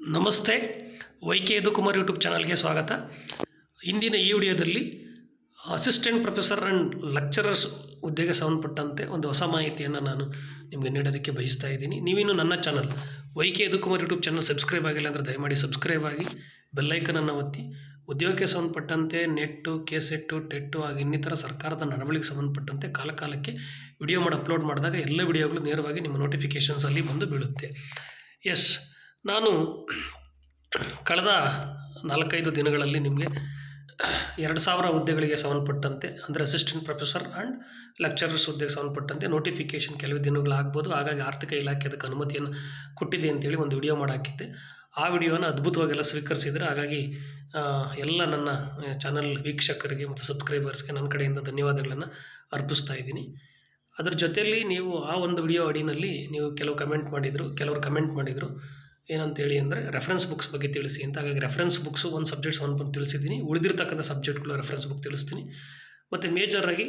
ನಮಸ್ತೆ. YK Yadukumar YouTube ಚಾನಲ್ಗೆ ಸ್ವಾಗತ. ಇಂದಿನ ಈ ವಿಡಿಯೋದಲ್ಲಿ ಅಸಿಸ್ಟೆಂಟ್ ಪ್ರೊಫೆಸರ್ ಆ್ಯಂಡ್ ಲೆಕ್ಚರರ್ಸ್ ಹುದ್ದೆಗೆ ಸಂಬಂಧಪಟ್ಟಂತೆ ಒಂದು ಹೊಸ ಮಾಹಿತಿಯನ್ನು ನಾನು ನಿಮಗೆ ನೀಡೋದಕ್ಕೆ ಬಯಸ್ತಾ ಇದ್ದೀನಿ. ನೀವಿನ್ನು ನನ್ನ channel YK Yadukumar YouTube channel subscribe ಆಗಿಲ್ಲ ಅಂದರೆ ದಯಮಾಡಿ ಸಬ್ಸ್ಕ್ರೈಬ್ ಆಗಿ ಬೆಲ್ಲೈಕನನ್ನು ಒತ್ತಿ. ಉದ್ಯೋಗಕ್ಕೆ ಸಂಬಂಧಪಟ್ಟಂತೆ ನೆಟ್ಟು, ಕೆಸೆಟ್ಟು, ಟೆಟ್ಟು ಹಾಗೂ ಇನ್ನಿತರ ಸರ್ಕಾರದ ನಡವಳಿಕೆ ಸಂಬಂಧಪಟ್ಟಂತೆ ಕಾಲಕ್ಕೆ ವಿಡಿಯೋ ಮಾಡಿ ಅಪ್ಲೋಡ್ ಮಾಡಿದಾಗ ಎಲ್ಲ ವಿಡಿಯೋಗಳು ನೇರವಾಗಿ ನಿಮ್ಮ ನೋಟಿಫಿಕೇಷನ್ಸಲ್ಲಿ ಬಂದು ಬೀಳುತ್ತೆ. ನಾನು ಕಳೆದ 4-5 ದಿನಗಳಲ್ಲಿ ನಿಮಗೆ 2000 ಹುದ್ದೆಗಳಿಗೆ ಸಂಬಂಧಪಟ್ಟಂತೆ ಅಂದರೆ ಅಸಿಸ್ಟೆಂಟ್ ಪ್ರೊಫೆಸರ್ ಆ್ಯಂಡ್ ಲೆಕ್ಚರರ್ಸ್ ಹುದ್ದೆಗೆ ಸಂಬಂಧಪಟ್ಟಂತೆ ನೋಟಿಫಿಕೇಷನ್ ಕೆಲವು ದಿನಗಳಾಗ್ಬೋದು. ಹಾಗಾಗಿ ಆರ್ಥಿಕ ಇಲಾಖೆ ಅದಕ್ಕೆ ಅನುಮತಿಯನ್ನು ಕೊಟ್ಟಿದೆ ಅಂತೇಳಿ ಒಂದು ವಿಡಿಯೋ ಮಾಡಾಕಿದ್ದೆ. ಆ ವಿಡಿಯೋನ ಅದ್ಭುತವಾಗೆಲ್ಲ ಸ್ವೀಕರಿಸಿದರೆ, ಹಾಗಾಗಿ ಎಲ್ಲ ನನ್ನ ಚಾನಲ್ ವೀಕ್ಷಕರಿಗೆ ಮತ್ತು ಸಬ್ಸ್ಕ್ರೈಬರ್ಸ್ಗೆ ನನ್ನ ಕಡೆಯಿಂದ ಧನ್ಯವಾದಗಳನ್ನು ಅರ್ಪಿಸ್ತಾ ಇದ್ದೀನಿ. ಅದರ ಜೊತೆಯಲ್ಲಿ ನೀವು ಆ ಒಂದು ವಿಡಿಯೋ ಅಡಿನಲ್ಲಿ ನೀವು ಕೆಲವರು ಕಮೆಂಟ್ ಮಾಡಿದರು ಏನಂತೇಳಿ ಅಂದರೆ ರೆಫರೆನ್ಸ್ ಬುಕ್ಸ್ ಬಗ್ಗೆ ತಿಳಿಸಿ ಅಂತ. ಹಾಗಾಗಿ ರೆಫರೆನ್ಸ್ ಬುಕ್ಸು ಒಂದು ಸಬ್ಜೆಕ್ಟ್ ಸಂಬಂಧ ತಿಳಿಸಿದ್ದೀನಿ. ಉಳಿದಿರ್ತಕ್ಕಂಥ ಸಬ್ಜೆಕ್ಟ್ಗಳು ರೆಫರೆನ್ಸ್ ಬುಕ್ ತಿಳಿಸ್ತೀನಿ. ಮತ್ತು ಮೇಜರಾಗಿ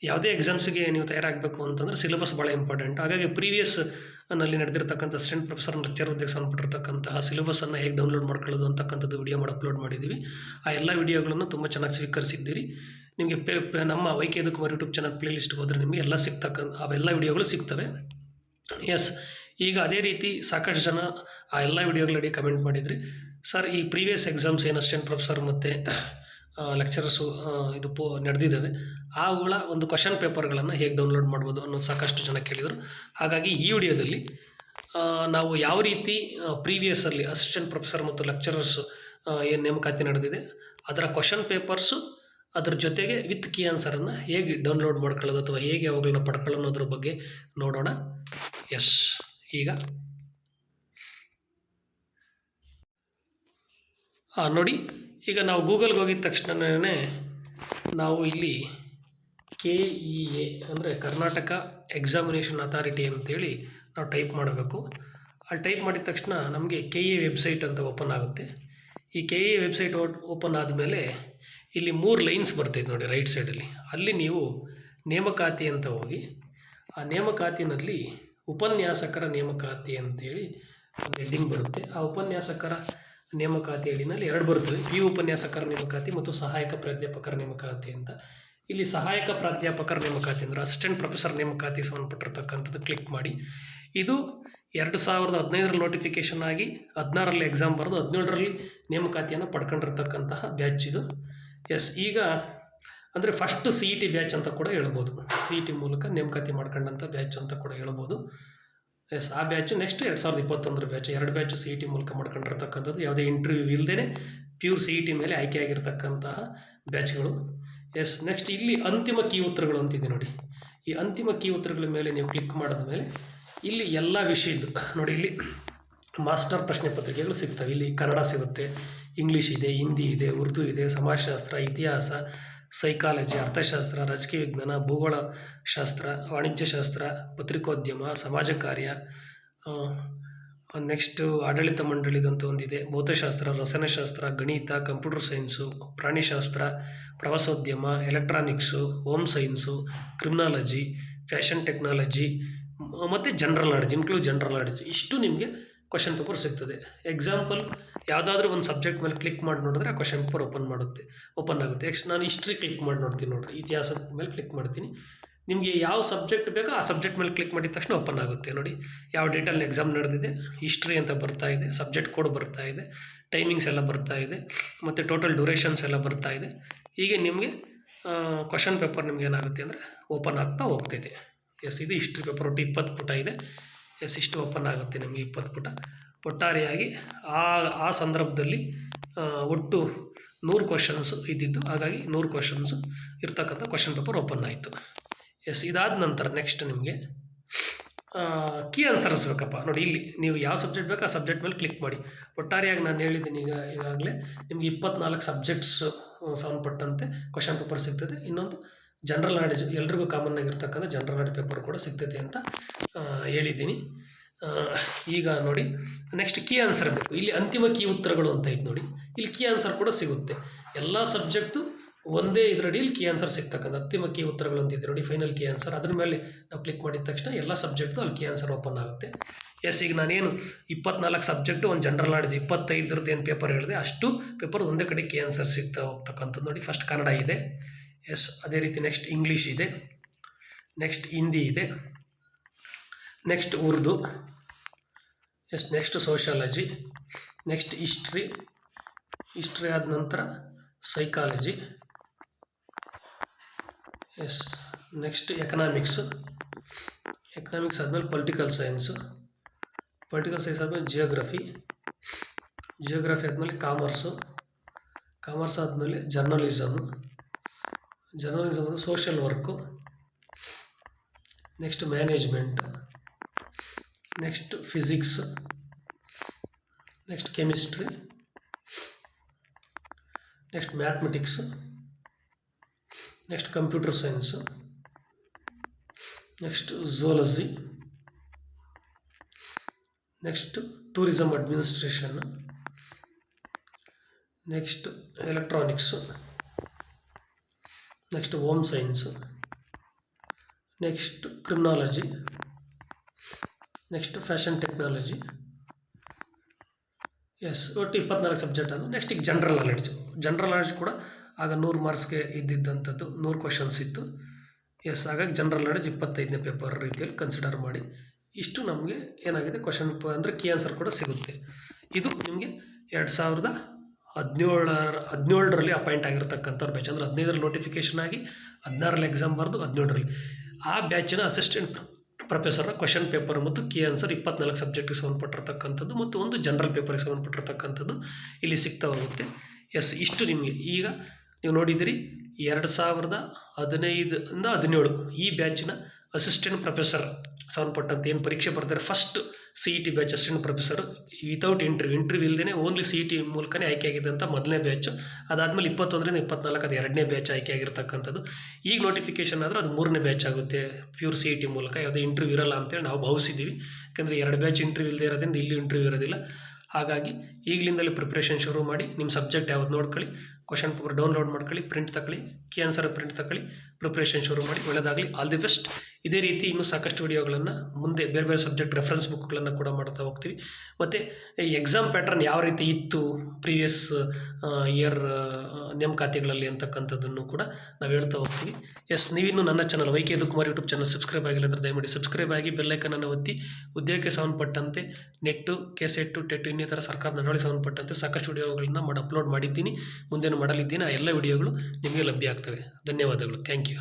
ಯಾವುದೇ ಎಕ್ಸಾಮ್ಸಿಗೆ ನೀವು ತಯಾರಾಗಬೇಕು ಅಂತಂದರೆ ಸಿಲೆಬಸ್ ಭಾಳ ಇಂಪಾರ್ಟೆಂಟ್. ಹಾಗಾಗಿ ಪ್ರೀವಿಯಸ್ನಲ್ಲಿ ನಡೆದಿರ್ತಕ್ಕಂಥ ಅಸಿಸ್ಟೆಂಟ್ ಪ್ರೊಫೆಸರ್ ಲೆಕ್ಚರ್ ಹುದ್ದೆಗೆ ಸಂಬಂಧಪಟ್ಟಿರ್ತಕ್ಕಂತಹ ಸಿಲೆಬಸ್ಸನ್ನು ಹೇಗೆ ಡೌನ್ಲೋಡ್ ಮಾಡ್ಕೊಳ್ಳೋದು ಅಂತಕ್ಕಂಥದ್ದು ವಿಡಿಯೋ ಮಾಡಿ ಅಪ್ಲೋಡ್ ಮಾಡಿದ್ದೀವಿ. ಆ ಎಲ್ಲ ವಿಡಿಯೋಗಳನ್ನು ತುಂಬ ಚೆನ್ನಾಗಿ ಸ್ವೀಕರಿಸಿದ್ದೀರಿ. ನಿಮಗೆ ನಮ್ಮ ವೈಕೆ ಯದುಕುಮಾರ್ ಯೂಟ್ಯೂಬ್ ಚಾನಲ್ ಪ್ಲೇಲಿಸ್ಟ್ಗೆ ಹೋದರೆ ನಿಮಗೆ ಎಲ್ಲ ಅವೆಲ್ಲ ವಿಡಿಯೋಗಳು ಸಿಗ್ತವೆ. ಈಗ ಅದೇ ರೀತಿ ಸಾಕಷ್ಟು ಜನ ಆ ಎಲ್ಲ ವಿಡಿಯೋಗಳಡಿ ಕಮೆಂಟ್ ಮಾಡಿದ್ರಿ, ಸರ್ ಈ ಪ್ರೀವಿಯಸ್ ಎಕ್ಸಾಮ್ಸ್ ಏನು ಅಸಿಸ್ಟೆಂಟ್ ಪ್ರೊಫೆಸರ್ ಮತ್ತು ಲೆಕ್ಚರರ್ಸು ಇದು ನಡೆದಿದ್ದಾವೆ, ಅವುಗಳ ಒಂದು ಕ್ವಶನ್ ಪೇಪರ್ಗಳನ್ನು ಹೇಗೆ ಡೌನ್ಲೋಡ್ ಮಾಡ್ಬೋದು ಅನ್ನೋದು ಸಾಕಷ್ಟು ಜನ ಕೇಳಿದರು. ಹಾಗಾಗಿ ಈ ವಿಡಿಯೋದಲ್ಲಿ ನಾವು ಯಾವ ರೀತಿ ಪ್ರೀವಿಯಸ್ಸಲ್ಲಿ ಅಸಿಸ್ಟೆಂಟ್ ಪ್ರೊಫೆಸರ್ ಮತ್ತು ಲೆಕ್ಚರರ್ಸು ಏನು ನೇಮಕಾತಿ ನಡೆದಿದೆ ಅದರ ಕ್ವಶನ್ ಪೇಪರ್ಸು, ಅದ್ರ ಜೊತೆಗೆ ವಿತ್ ಕೀ ಆನ್ಸರನ್ನು ಹೇಗೆ ಡೌನ್ಲೋಡ್ ಮಾಡ್ಕೊಳ್ಳೋದು ಅಥವಾ ಹೇಗೆ ಅವುಗಳನ್ನ ಪಡ್ಕೊಳ್ಳೋದ್ರ ಬಗ್ಗೆ ನೋಡೋಣ. ಈಗ ನೋಡಿ, ಈಗ ನಾವು ಗೂಗಲ್ಗೆ ಹೋಗಿದ ತಕ್ಷಣವೇ ನಾವು ಇಲ್ಲಿ KEA ಅಂದರೆ ಕರ್ನಾಟಕ ಎಕ್ಸಾಮಿನೇಷನ್ ಅಥಾರಿಟಿ ಅಂತೇಳಿ ನಾವು ಟೈಪ್ ಮಾಡಬೇಕು. ಅಲ್ಲಿ ಟೈಪ್ ಮಾಡಿದ ತಕ್ಷಣ ನಮಗೆ KEA ವೆಬ್ಸೈಟ್ ಅಂತ ಓಪನ್ ಆಗುತ್ತೆ. ಈ KEA ವೆಬ್ಸೈಟ್ ಓಪನ್ ಆದಮೇಲೆ ಇಲ್ಲಿ 3 ಲೈನ್ಸ್ ಬರ್ತೈತೆ ನೋಡಿ ರೈಟ್ ಸೈಡಲ್ಲಿ. ಅಲ್ಲಿ ನೀವು ನೇಮಕಾತಿ ಅಂತ ಹೋಗಿ ಆ ನೇಮಕಾತಿನಲ್ಲಿ ಉಪನ್ಯಾಸಕರ ನೇಮಕಾತಿ ಅಂತೇಳಿ ಒಂದು ಹೆಡ್ಡಿಂಗ್ ಬರುತ್ತೆ. ಆ ಉಪನ್ಯಾಸಕರ ನೇಮಕಾತಿ ಹೆಡ್ಡಿನಲ್ಲಿ 2 ಬರ್ತವೆ, ಈ ಉಪನ್ಯಾಸಕರ ನೇಮಕಾತಿ ಮತ್ತು ಸಹಾಯಕ ಪ್ರಾಧ್ಯಾಪಕರ ನೇಮಕಾತಿ ಅಂತ. ಇಲ್ಲಿ ಸಹಾಯಕ ಪ್ರಾಧ್ಯಾಪಕರ ನೇಮಕಾತಿ ಅಂದರೆ ಅಸಿಸ್ಟೆಂಟ್ ಪ್ರೊಫೆಸರ್ ನೇಮಕಾತಿ ಸಂಬಂಧಪಟ್ಟಿರ್ತಕ್ಕಂಥದ್ದು ಕ್ಲಿಕ್ ಮಾಡಿ. ಇದು 2015ರಲ್ಲಿ ನೋಟಿಫಿಕೇಷನ್ ಆಗಿ 16ರಲ್ಲಿ ಎಕ್ಸಾಮ್ ಬರೆದು 17ರಲ್ಲಿ ನೇಮಕಾತಿಯನ್ನು ಪಡ್ಕೊಂಡಿರ್ತಕ್ಕಂತಹ ಬ್ಯಾಚ್ ಇದು. ಈಗ ಅಂದರೆ ಫಸ್ಟ್ CET ಬ್ಯಾಚ್ ಅಂತ ಕೂಡ ಹೇಳ್ಬೋದು. CET ಮೂಲಕ ನೇಮಕಾತಿ ಮಾಡ್ಕೊಂಡಂಥ ಬ್ಯಾಚ್ ಅಂತ ಕೂಡ ಹೇಳ್ಬೋದು. ಆ batch next 2021 batch. 2 batch CET ಮೂಲಕ ಮಾಡ್ಕೊಂಡಿರ್ತಕ್ಕಂಥದ್ದು, ಯಾವುದೇ ಇಂಟರ್ವ್ಯೂ ಇಲ್ಲದೇ ಪ್ಯೂರ್ CET ಮೇಲೆ ಆಯ್ಕೆ ಆಗಿರ್ತಕ್ಕಂತಹ ಬ್ಯಾಚ್ಗಳು. ನೆಕ್ಸ್ಟ್ ಇಲ್ಲಿ ಅಂತಿಮ ಕೀ ಉತ್ತರಗಳು ಅಂತಿದೆ ನೋಡಿ. ಈ ಅಂತಿಮ ಕೀ ಉತ್ತರಗಳ ಮೇಲೆ ನೀವು ಕ್ಲಿಕ್ ಮಾಡಿದ ಮೇಲೆ ಇಲ್ಲಿ ಎಲ್ಲ ವಿಷಯದ್ದು ನೋಡಿ, ಇಲ್ಲಿ ಮಾಸ್ಟರ್ ಪ್ರಶ್ನೆ ಪತ್ರಿಕೆಗಳು ಸಿಗ್ತವೆ. ಇಲ್ಲಿ ಕನ್ನಡ ಸಿಗುತ್ತೆ, ಇಂಗ್ಲೀಷ್ ಇದೆ, ಹಿಂದಿ ಇದೆ, ಉರ್ದು ಇದೆ, ಸಮಾಜಶಾಸ್ತ್ರ, ಇತಿಹಾಸ, ಸೈಕಾಲಜಿ, ಅರ್ಥಶಾಸ್ತ್ರ, ರಾಜಕೀಯ ವಿಜ್ಞಾನ, ಭೂಗೋಳ ಶಾಸ್ತ್ರ, ವಾಣಿಜ್ಯಶಾಸ್ತ್ರ, ಪತ್ರಿಕೋದ್ಯಮ, ಸಮಾಜ ಕಾರ್ಯ, ನೆಕ್ಸ್ಟು ಆಡಳಿತ ಮಂಡಳಿದಂತ ಒಂದಿದೆ, ಭೌತಶಾಸ್ತ್ರ, ರಸಾಯನಶಾಸ್ತ್ರ, ಗಣಿತ, ಕಂಪ್ಯೂಟರ್ ಸೈನ್ಸು, ಪ್ರಾಣಿಶಾಸ್ತ್ರ, ಪ್ರವಾಸೋದ್ಯಮ, electronics, home science, criminology, fashion technology ಮತ್ತು ಜನರಲ್ ನಾಲೆಡ್ಜ್, ಜನರಲ್ ನಾಲೆಡ್ಜ್. ಇಷ್ಟು ನಿಮಗೆ ಕ್ವಶನ್ ಪೇಪರ್ ಸಿಗ್ತದೆ. ಎಕ್ಸಾಂಪಲ್ ಯಾವುದಾದ್ರೂ ಒಂದು ಸಬ್ಜೆಕ್ಟ್ ಮೇಲೆ ಕ್ಲಿಕ್ ಮಾಡಿ ನೋಡಿದ್ರೆ ಆ ಕ್ವಶನ್ ಪೇಪರ್ ಓಪನ್ ಆಗುತ್ತೆ. ನಾನು ಹಿಸ್ಟ್ರಿ ಕ್ಲಿಕ್ ಮಾಡಿ ನೋಡ್ತೀನಿ ನೋಡಿರಿ, ಇತಿಹಾಸದ ಮೇಲೆ ಕ್ಲಿಕ್ ಮಾಡ್ತೀನಿ. ನಿಮಗೆ ಯಾವ ಸಬ್ಜೆಕ್ಟ್ ಬೇಕೋ ಆ ಸಬ್ಜೆಕ್ಟ್ ಮೇಲೆ ಕ್ಲಿಕ್ ಮಾಡಿದ ತಕ್ಷಣ ಓಪನ್ ಆಗುತ್ತೆ ನೋಡಿ. ಯಾವ ಡೇಟಲ್ಲಿ ಎಕ್ಸಾಮ್ ನಡೆದಿದೆ, ಹಿಸ್ಟ್ರಿ ಅಂತ ಬರ್ತಾ ಇದೆ, ಸಬ್ಜೆಕ್ಟ್ ಕೋಡ್ ಬರ್ತಾ ಇದೆ, ಟೈಮಿಂಗ್ಸ್ ಎಲ್ಲ ಬರ್ತಾ ಇದೆ, ಮತ್ತು ಟೋಟಲ್ ಡ್ಯೂರೇಷನ್ಸ್ ಎಲ್ಲ ಬರ್ತಾ ಇದೆ. ಹೀಗೆ ನಿಮಗೆ ಕ್ವಶನ್ ಪೇಪರ್ ನಿಮ್ಗೆ ಏನಾಗುತ್ತೆ ಅಂದರೆ ಓಪನ್ ಆಗ್ತಾ ಹೋಗ್ತೈತೆ. ಇದು ಹಿಸ್ಟ್ರಿ ಪೇಪರ್ ಒಟ್ಟು 20 ಪುಟ ಇದೆ. ಇಷ್ಟು ಓಪನ್ ಆಗುತ್ತೆ ನಿಮಗೆ 20 ಪುಟ. ಒಟ್ಟಾರೆಯಾಗಿ ಆ ಸಂದರ್ಭದಲ್ಲಿ ಒಟ್ಟು 100 ಕ್ವಶನ್ಸು ಇದ್ದಿದ್ದು, ಹಾಗಾಗಿ 100 ಕ್ವಶನ್ಸು ಇರ್ತಕ್ಕಂಥ ಕ್ವಶನ್ ಪೇಪರ್ ಓಪನ್ ಆಯಿತು. ಇದಾದ ನಂತರ ನೆಕ್ಸ್ಟ್ ನಿಮಗೆ ಕೀ ಆನ್ಸರ್ಸ್ ಬೇಕಪ್ಪ ನೋಡಿ. ಇಲ್ಲಿ ನೀವು ಯಾವ ಸಬ್ಜೆಕ್ಟ್ ಬೇಕೋ ಆ ಸಬ್ಜೆಕ್ಟ್ ಮೇಲೆ ಕ್ಲಿಕ್ ಮಾಡಿ. ಒಟ್ಟಾರೆಯಾಗಿ ನಾನು ಹೇಳಿದ್ದೀನಿ ಈಗಾಗಲೇ ನಿಮಗೆ 24 ಸಬ್ಜೆಕ್ಟ್ಸ್ ಸಂಬಂಧಪಟ್ಟಂತೆ ಕ್ವಶನ್ ಪೇಪರ್ ಸಿಗ್ತದೆ. ಇನ್ನೊಂದು ಜನರಲ್ ನಾಲೆಡ್ಜ್, ಎಲ್ರಿಗೂ ಕಾಮನ್ ಆಗಿರ್ತಕ್ಕಂಥ ಜನರಲ್ ನಾಲೆಡ್ಜ್ ಪೇಪರ್ ಕೂಡ ಸಿಗ್ತೈತೆ ಅಂತ ಹೇಳಿದ್ದೀನಿ. ಈಗ ನೋಡಿ, ನೆಕ್ಸ್ಟ್ ಕೀ ಆನ್ಸರ್ ಬೇಕು. ಇಲ್ಲಿ ಅಂತಿಮ ಕೀ ಉತ್ತರಗಳು ಅಂತ ಐತೆ ನೋಡಿ. ಇಲ್ಲಿ ಕೀ ಆನ್ಸರ್ ಕೂಡ ಸಿಗುತ್ತೆ. ಎಲ್ಲ ಸಬ್ಜೆಕ್ಟು ಒಂದೇ ಇದರಡಿಯಲ್ಲಿ ಕೀ ಆನ್ಸರ್ ಸಿಗ್ತಕ್ಕಂಥ ಅಂತಿಮ ಕೀ ಉತ್ತರಗಳು ಅಂತಿದೆ ನೋಡಿ, ಫೈನಲ್ ಕೀ ಆನ್ಸರ್. ಅದ್ರ ಮೇಲೆ ನಾವು ಕ್ಲಿಕ್ ಮಾಡಿದ ತಕ್ಷಣ ಎಲ್ಲ ಸಬ್ಜೆಕ್ಟ್ದು ಅಲ್ಲಿ ಕೀ ಆನ್ಸರ್ ಓಪನ್ ಆಗುತ್ತೆ. ಎಸ್, ಈಗ ನಾನೇನು 24 ಸಬ್ಜೆಕ್ಟು ಒಂದು ಜನರಲ್ ನಾಲೆಡ್ಜ್ 25ರದ್ದು ಏನು ಪೇಪರ್ ಹೇಳಿದೆ ಅಷ್ಟು ಪೇಪರ್ ಒಂದೇ ಕಡೆ ಕೀ ಆನ್ಸರ್ ಸಿಗ್ತಾ ಹೋಗ್ತಕ್ಕಂಥದ್ದು ನೋಡಿ. ಫಸ್ಟ್ ಕನ್ನಡ ಇದೆ, ಎಸ್. ಅದೇ ರೀತಿ ನೆಕ್ಸ್ಟ್ ಇಂಗ್ಲೀಷ್ ಇದೆ, ನೆಕ್ಸ್ಟ್ ಹಿಂದಿ ಇದೆ, next Urdu, yes. Next sociology, next history ಆದ ನಂತರ ಸೈಕಾಲಜಿ, ಎಸ್. ನೆಕ್ಸ್ಟ್ ಎಕನಾಮಿಕ್ಸ್ ಆದಮೇಲೆ ಪೊಲಿಟಿಕಲ್ ಸೈನ್ಸ್ ಆದಮೇಲೆ ಜಿಯೋಗ್ರಫಿ ಆದಮೇಲೆ ಕಾಮರ್ಸ್ ಆದಮೇಲೆ journalism social work, next management, next physics, next chemistry, next mathematics, next computer science, next zoology, next tourism administration, next electronics, next home science, next criminology, next fashion technology, yes. ಒಟ್ಟು 24 subject ಅದು. Next ಈಗ general knowledge ಕೂಡ ಆಗ 100 ಮಾರ್ಕ್ಸ್ಗೆ ಇದ್ದಿದ್ದಂಥದ್ದು 100 questions ಇತ್ತು, S. ಹಾಗಾಗಿ general knowledge 25ನೇ paper ರೀತಿಯಲ್ಲಿ consider ಮಾಡಿ ಇಷ್ಟು ನಮಗೆ ಏನಾಗಿದೆ ಕ್ವಶನ್ ಅಂದರೆ ಕೀ ಆನ್ಸರ್ ಕೂಡ ಸಿಗುತ್ತೆ. ಇದು ನಿಮಗೆ 2017ರಲ್ಲಿ ಅಪಾಯಿಂಟ್ ಆಗಿರ್ತಕ್ಕಂಥವ್ರು ಬ್ಯಾಚ್. ಅಂದರೆ 15ರಲ್ಲಿ ನೋಟಿಫಿಕೇಷನ್ ಆಗಿ 16ರಲ್ಲಿ ಎಕ್ಸಾಮ್ ಬರೆದು 17ರಲ್ಲಿ ಆ ಬ್ಯಾಚಿನ ಅಸಿಸ್ಟೆಂಟ್ ಪ್ರೊಫೆಸರ್ನ ಕ್ವಶನ್ ಪೇಪರ್ ಮತ್ತು ಕೀ ಆನ್ಸರ್ 24 ಸಬ್ಜೆಕ್ಟ್ಗೆ ಸಂಬಂಧಪಟ್ಟಿರ್ತಕ್ಕಂಥದ್ದು ಮತ್ತು ಒಂದು ಜನರಲ್ ಪೇಪರ್ಗೆ ಸಂಬಂಧಪಟ್ಟಿರ್ತಕ್ಕಂಥದ್ದು ಇಲ್ಲಿ ಸಿಗ್ತಾ ಹೋಗುತ್ತೆ, ಎಸ್. ಇಷ್ಟು ನಿಮಗೆ ಈಗ ನೀವು ನೋಡಿದಿರಿ 2015ಇಂದ 17 ಈ ಬ್ಯಾಚಿನ ಅಸಿಸ್ಟೆಂಟ್ ಪ್ರೊಫೆಸರ್ ಸಂಬಂಧಪಟ್ಟಂತೆ ಏನು ಪರೀಕ್ಷೆ ಬರ್ತಾರೆ. First CET batch assistant professor without interview ಇಲ್ಲದೇ ಓನ್ಲಿ CET ಮೂಲಕನೇ ಆಯ್ಕೆಯಾಗಿದ್ದಂಥ ಮೊದಲನೇ ಬ್ಯಾಚು. ಅದಾದಮೇಲೆ 21ರಿಂದ 24 ಅದು 2ನೇ ಬ್ಯಾಚ್ ಆಯ್ಕೆ ಆಗಿರ್ತಕ್ಕಂಥದ್ದು. ಈಗ ನೋಟಿಫಿಕೇಷನ್ ಆದರೆ ಅದು 3ನೇ ಬ್ಯಾಚ್ ಆಗುತ್ತೆ ಪ್ಯೂರ್ CET ಮೂಲಕ. ಯಾವುದೇ ಇಂಟರ್ವ್ಯೂ ಇರಲ್ಲ ಅಂತೇಳಿ ನಾವು ಭಾವಿಸಿದ್ದೀವಿ. ಯಾಕೆಂದರೆ 2 ಬ್ಯಾಚ್ ಇಂಟರ್ವ್ಯೂ ಇಲ್ಲದೆ ಇರೋದ್ರಿಂದ ಇಲ್ಲಿ ಇಂಟರ್ವ್ಯೂ ಇರೋದಿಲ್ಲ. ಹಾಗಾಗಿ ಈಗಲಿಂದಲೇ ಪ್ರಿಪ್ರೇಷನ್ ಶುರು ಮಾಡಿ ನಿಮ್ಮ ಸಬ್ಜೆಕ್ಟ್ ಯಾವ್ದು ನೋಡ್ಕೊಳ್ಳಿ, ಕ್ವಶನ್ ಪೇಪರ್ ಡೌನ್ಲೋಡ್ ಮಾಡ್ಕೊಳ್ಳಿ, ಪ್ರಿಂಟ್ ತಗೊಳ್ಳಿ, ಕೀ ಆನ್ಸರ್ ಪ್ರಿಂಟ್ ತಗೊಳ್ಳಿ, ಪ್ರಿಪ್ರೇಷನ್ ಶುರು ಮಾಡಿ. ಒಳ್ಳೆಯದಾಗಲಿ, ಆಲ್ ದಿ ಬೆಸ್ಟ್. ಇದೇ ರೀತಿ ಇನ್ನೂ ಸಾಕಷ್ಟು ವಿಡಿಯೋಗಳನ್ನು ಮುಂದೆ ಬೇರೆ ಸಬ್ಜೆಕ್ಟ್ ರೆಫರೆನ್ಸ್ ಬುಕ್ಗಳನ್ನು ಕೂಡ ಮಾಡ್ತಾ ಹೋಗ್ತೀವಿ. ಮತ್ತು ಎಕ್ಸಾಮ್ ಪ್ಯಾಟ್ರನ್ ಯಾವ ರೀತಿ ಇತ್ತು ಪ್ರೀವಿಯಸ್ ಇಯರ್ ನೇಮಕಾತಿಗಳಲ್ಲಿ ಅಂತಕ್ಕಂಥದ್ದನ್ನು ಕೂಡ ನಾವು ಹೇಳ್ತಾ ಹೋಗ್ತೀವಿ, ಎಸ್. ನೀವಿನ್ನೂ ನನ್ನ channel YK Yadukumar YouTube channel subscribe ಆಗಿಲ್ಲ ಅಂದರೆ ದಯಮಾಡಿ ಸಬ್ಸ್ಕ್ರೈಬ್ ಆಗಿ ಬೆಲ್ಲೈಕನನ್ನು ಒತ್ತಿ. ಉದ್ಯೋಗಕ್ಕೆ ಸಂಬಂಧಪಟ್ಟಂತೆ ನೆಟ್ಟು, ಕೆಸೆಟ್ಟು, ಟೆಟ್ಟು ಇನ್ನಿತರ ಸರ್ಕಾರದ ನಡವಳಿಕೆ ಸಂಬಂಧಪಟ್ಟಂತೆ ಸಾಕಷ್ಟು ವಿಡಿಯೋಗಳನ್ನು ಅಪ್ಲೋಡ್ ಮಾಡಿದ್ದೀನಿ, ಮುಂದೇನು ಮಾಡಲಿದ್ದೀನಿ. ಆ ಎಲ್ಲ ವಿಡಿಯೋಗಳು ನಿಮಗೆ ಲಭ್ಯ ಆಗ್ತವೆ. ಧನ್ಯವಾದಗಳು. Thank you.